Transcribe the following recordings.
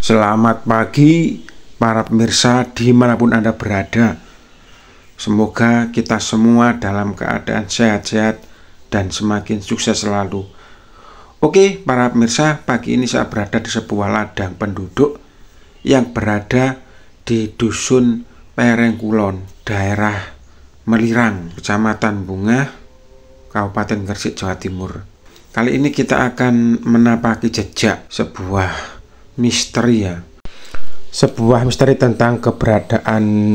Selamat pagi para pemirsa dimanapun Anda berada. Semoga kita semua dalam keadaan sehat-sehat dan semakin sukses selalu. Oke para pemirsa, pagi ini saya berada di sebuah ladang penduduk yang berada di Dusun Perengkulon, daerah Melirang, Kecamatan Bungah, Kabupaten Gresik, Jawa Timur. Kali ini kita akan menapaki jejak sebuah misteri ya. Sebuah misteri tentang keberadaan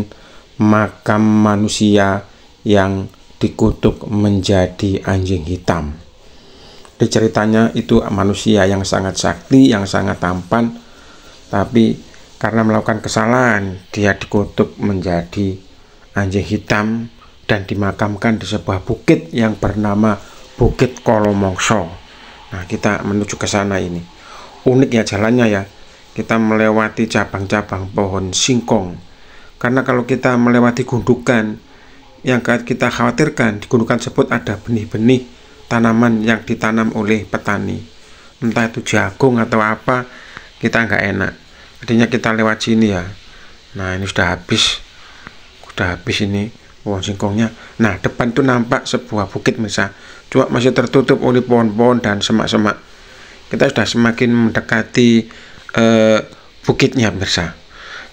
makam manusia yang dikutuk menjadi anjing hitam. Di ceritanya itu manusia yang sangat sakti, yang sangat tampan, tapi karena melakukan kesalahan dia dikutuk menjadi anjing hitam dan dimakamkan di sebuah bukit yang bernama Bukit Kolomongso. Nah, kita menuju ke sana ini. Unik ya jalannya ya. Kita melewati cabang-cabang pohon singkong. Karena kalau kita melewati gundukan, yang kita khawatirkan di gundukan tersebut ada benih-benih tanaman yang ditanam oleh petani. Entah itu jagung atau apa, kita nggak enak. Artinya kita lewat sini ya. Nah, ini sudah habis. Sudah habis ini pohon singkongnya. Nah, depan itu nampak sebuah bukit misal. Cuma masih tertutup oleh pohon-pohon dan semak-semak. Kita sudah semakin mendekati bukitnya pemirsa.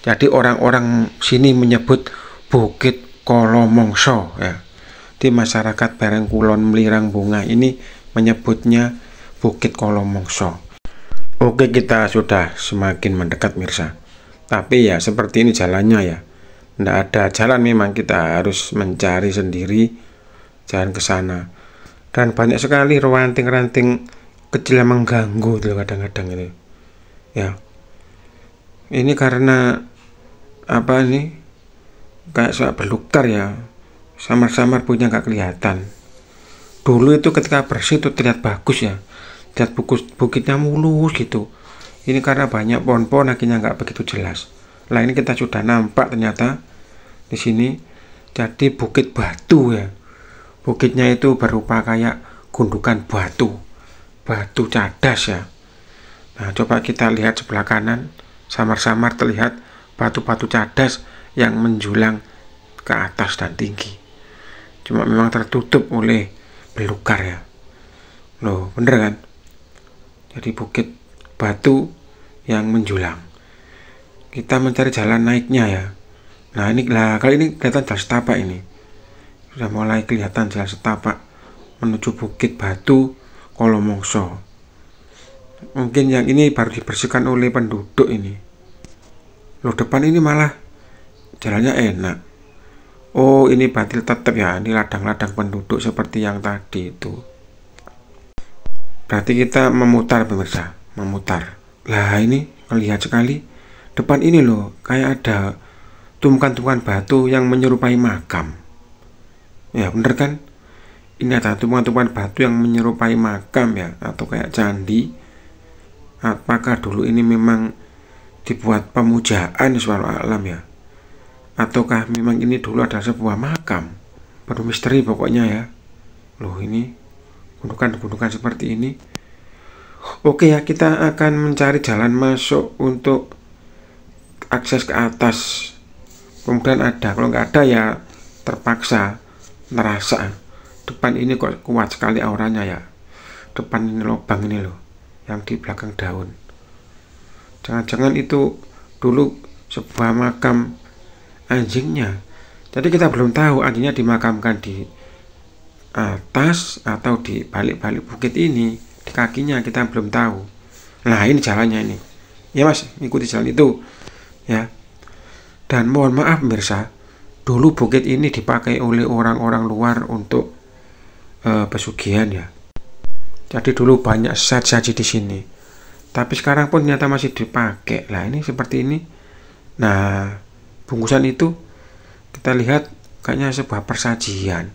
Jadi orang-orang sini menyebut Bukit Kolomongso ya. Di masyarakat Perengkulon Melirang Bungah ini menyebutnya Bukit Kolomongso. Oke, kita sudah semakin mendekat pemirsa. Tapi ya seperti ini jalannya ya. Tidak ada jalan, memang kita harus mencari sendiri jalan ke sana. Dan banyak sekali ranting-ranting kecil yang mengganggu tuh kadang-kadang ini. Ya, ini karena apa nih? Kayak soal belukar ya, samar-samar punya nggak kelihatan. Dulu itu ketika bersih itu terlihat bagus ya, lihat bukitnya mulus gitu. Ini karena banyak pohon-pohon akhirnya nggak begitu jelas. Lah ini kita sudah nampak ternyata di sini jadi bukit batu ya. Bukitnya itu berupa kayak gundukan batu cadas ya. Nah, coba kita lihat sebelah kanan, samar-samar terlihat batu-batu cadas yang menjulang ke atas dan tinggi. Cuma memang tertutup oleh belukar ya. Loh, bener kan? Jadi bukit batu yang menjulang. Kita mencari jalan naiknya ya. Nah, ini lah, kali ini kelihatan jalan setapak ini. Sudah mulai kelihatan jalan setapak menuju Bukit Batu Kolomongso. Mungkin yang ini baru dibersihkan oleh penduduk ini. Loh, depan ini malah jalannya enak. Oh, ini batil tetap ya. Ini ladang-ladang penduduk seperti yang tadi itu. Berarti kita memutar pemirsa, memutar. Lah ini melihat sekali depan ini loh, kayak ada tumpukan-tumpukan batu yang menyerupai makam. Ya bener kan? Ini ada tumpukan-tumpukan batu yang menyerupai makam ya, atau kayak candi. Apakah dulu ini memang dibuat pemujaan suatu alam ya, ataukah memang ini dulu adalah sebuah makam? Penuh misteri pokoknya ya. Loh, ini gundukan-gundukan seperti ini. Oke ya, kita akan mencari jalan masuk untuk akses ke atas. Kemudian ada, kalau nggak ada ya terpaksa merasa. Depan ini kok kuat sekali auranya ya. Depan ini lubang ini loh, yang di belakang daun. Jangan-jangan itu dulu sebuah makam anjingnya. Jadi kita belum tahu anjingnya dimakamkan di atas atau di balik-balik bukit ini, di kakinya kita belum tahu. Nah, ini jalannya ini. Ya Mas, ikuti jalan itu ya. Dan mohon maaf pemirsa, dulu bukit ini dipakai oleh orang-orang luar untuk pesugihan ya. Jadi dulu banyak sesaji di sini. Tapi sekarang pun ternyata masih dipakai. Lah ini seperti ini. Nah, bungkusan itu kita lihat kayaknya sebuah persajian.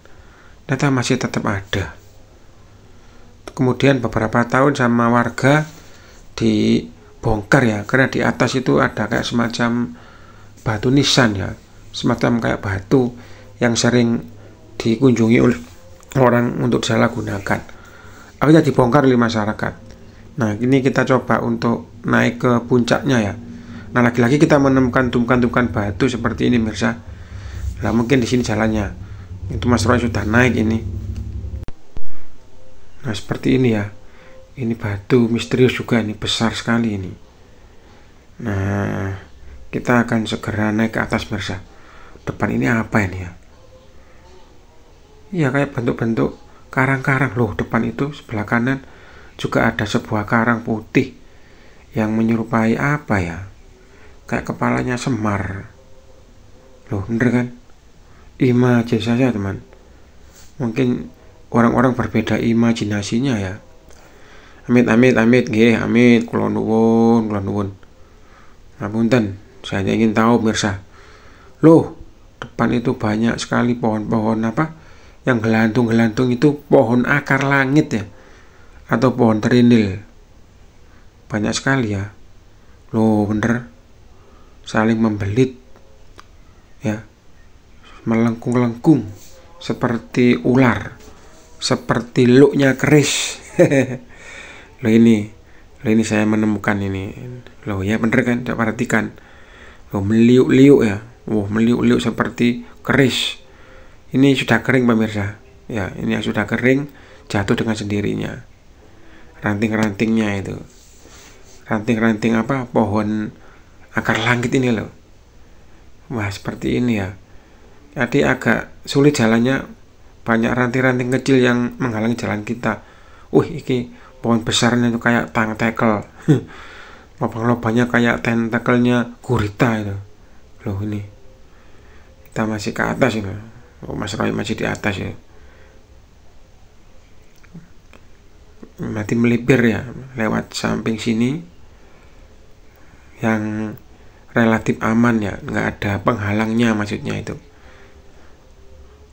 Ternyata masih tetap ada. Kemudian beberapa tahun sama warga dibongkar ya, karena di atas itu ada kayak semacam batu nisan ya, semacam kayak batu yang sering dikunjungi oleh orang untuk disalahgunakan. Akhirnya dibongkar oleh masyarakat. Nah, ini kita coba untuk naik ke puncaknya ya. Nah, lagi-lagi kita menemukan tumpukan-tumpukan batu seperti ini pemirsa. Nah, mungkin di sini jalannya. Itu Mas Roy sudah naik ini. Nah, seperti ini ya. Ini batu misterius juga, ini besar sekali ini. Nah, kita akan segera naik ke atas pemirsa. Depan ini apa ini ya? Iya, kayak bentuk-bentuk karang-karang loh. Depan itu sebelah kanan juga ada sebuah karang putih yang menyerupai apa ya? Kayak kepalanya Semar. Loh, bener kan? Imajinasi saja teman. Mungkin orang-orang berbeda imajinasinya ya. Amit nggih, amit, kula nuwun. Ngapunten, saya hanya ingin tahu pemirsa. Loh, depan itu banyak sekali pohon-pohon apa? Yang gelantung-gelantung itu pohon akar langit ya, atau pohon terinil. Banyak sekali ya. Loh, bener, saling membelit ya, melengkung-lengkung seperti ular, seperti luknya keris. Loh ini saya menemukan ini. Loh ya bener kan, coba perhatikan. Loh, meliuk-liuk ya. Meliuk-liuk seperti keris. Ini sudah kering pemirsa. Ya, ini yang sudah kering, jatuh dengan sendirinya. Ranting-rantingnya itu. Ranting-ranting apa? Pohon akar langit ini loh. Wah, seperti ini ya. Jadi agak sulit jalannya. Banyak ranting-ranting kecil yang menghalangi jalan kita. Ini pohon besarnya itu kayak tang tekel. Lubang-lubangnya kayak tentakelnya gurita itu. Loh ini. Kita masih ke atas ini. Mas Roy masih di atas ya. Mati melipir ya, lewat samping sini yang relatif aman ya, nggak ada penghalangnya maksudnya itu.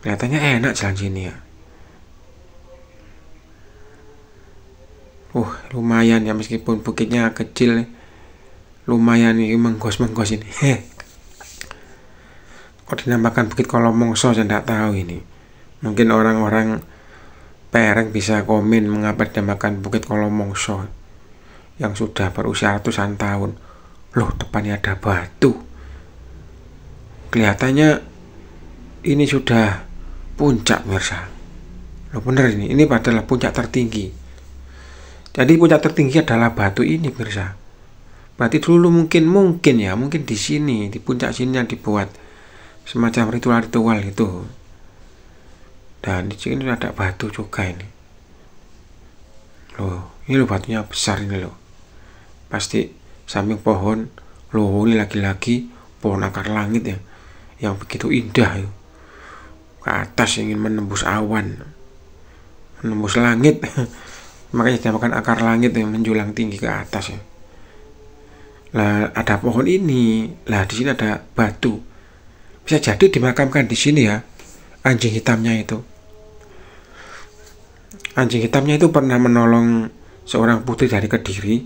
Kelihatannya enak jalan sini ya. Lumayan ya, meskipun bukitnya kecil, lumayan ini menggos-menggos ini. Kok dinamakan Bukit Kolomongso, saya tidak tahu ini. Mungkin orang-orang Pereng bisa komen mengapa dinamakan Bukit Kolomongso yang sudah berusia ratusan tahun. Loh, depannya ada batu. Kelihatannya ini sudah puncak pemirsa. Loh, bener ini adalah puncak tertinggi. Jadi puncak tertinggi adalah batu ini pemirsa. Berarti dulu mungkin di sini, di puncak sini yang dibuat semacam ritual-ritual itu. Dan di sini ada batu juga ini. Loh, ini loh batunya besar ini loh. Pasti samping pohon. Loh, ini lagi-lagi pohon akar langit ya, yang begitu indah ya. Ke atas ingin menembus awan, menembus langit. Makanya dinamakan akar langit yang menjulang tinggi ke atas ya. Lah, ada pohon ini. Lah, di sini ada batu. Bisa jadi dimakamkan di sini ya, anjing hitamnya itu. Anjing hitamnya itu pernah menolong seorang putri dari Kediri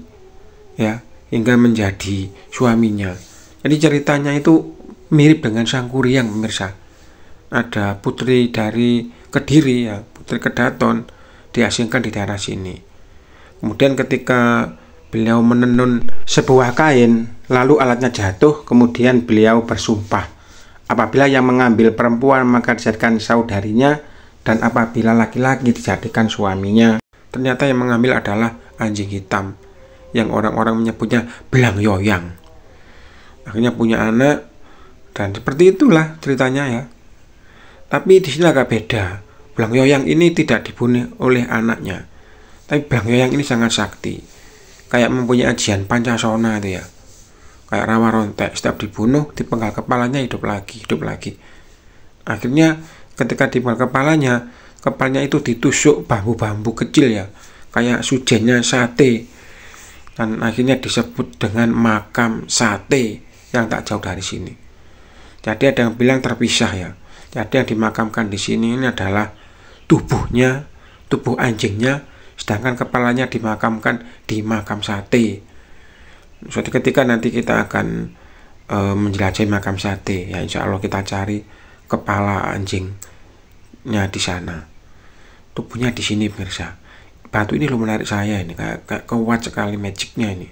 ya, hingga menjadi suaminya. Jadi ceritanya itu mirip dengan Sangkuriang pemirsa. Ada putri dari Kediri ya, putri Kedaton, diasingkan di daerah sini. Kemudian ketika beliau menenun sebuah kain, lalu alatnya jatuh, kemudian beliau bersumpah, apabila yang mengambil perempuan maka dijadikan saudarinya, dan apabila laki-laki dijadikan suaminya. Ternyata yang mengambil adalah anjing hitam, yang orang-orang menyebutnya belang yoyang. Akhirnya punya anak, dan seperti itulah ceritanya ya. Tapi di sini agak beda. Belang yoyang ini tidak dibunuh oleh anaknya, tapi belang yoyang ini sangat sakti, kayak mempunyai ajian pancasona itu ya, kayak rawa rontek. Setiap dibunuh, dipenggal kepalanya hidup lagi. Akhirnya ketika dipenggal kepalanya itu ditusuk bambu-bambu kecil ya, kayak sujennya sate, dan akhirnya disebut dengan makam sate yang tak jauh dari sini. Jadi ada yang bilang terpisah ya. Jadi yang dimakamkan di sini ini adalah tubuh anjingnya, sedangkan kepalanya dimakamkan di makam sate. Suatu ketika nanti kita akan menjelajahi makam sate ya, insya Allah kita cari kepala anjingnya di sana, tubuhnya di sini pemirsa. Batu ini lo menarik saya ini, kayak kuat sekali magicnya ini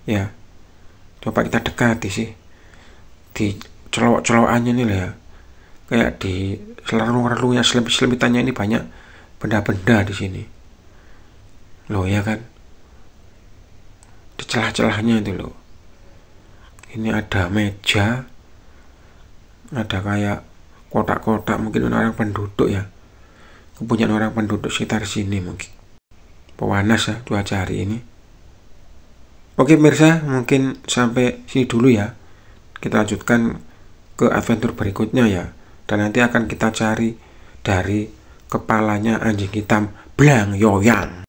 ya. Coba kita dekati sih. Di celowok-celowokannya nih ya, kayak di relung-relungnya, selempit-selempitannya ini banyak benda-benda di sini. Loh ya kan? Di celah-celahnya itu loh. Ini ada meja, ada kayak kotak-kotak, mungkin orang penduduk ya. Kepunyaan orang penduduk sekitar sini mungkin. Pewanas ya cuaca hari ini. Oke pemirsa, mungkin sampai sini dulu ya. Kita lanjutkan ke adventure berikutnya ya. Dan nanti akan kita cari dari kepalanya anjing hitam Blang Yoyang.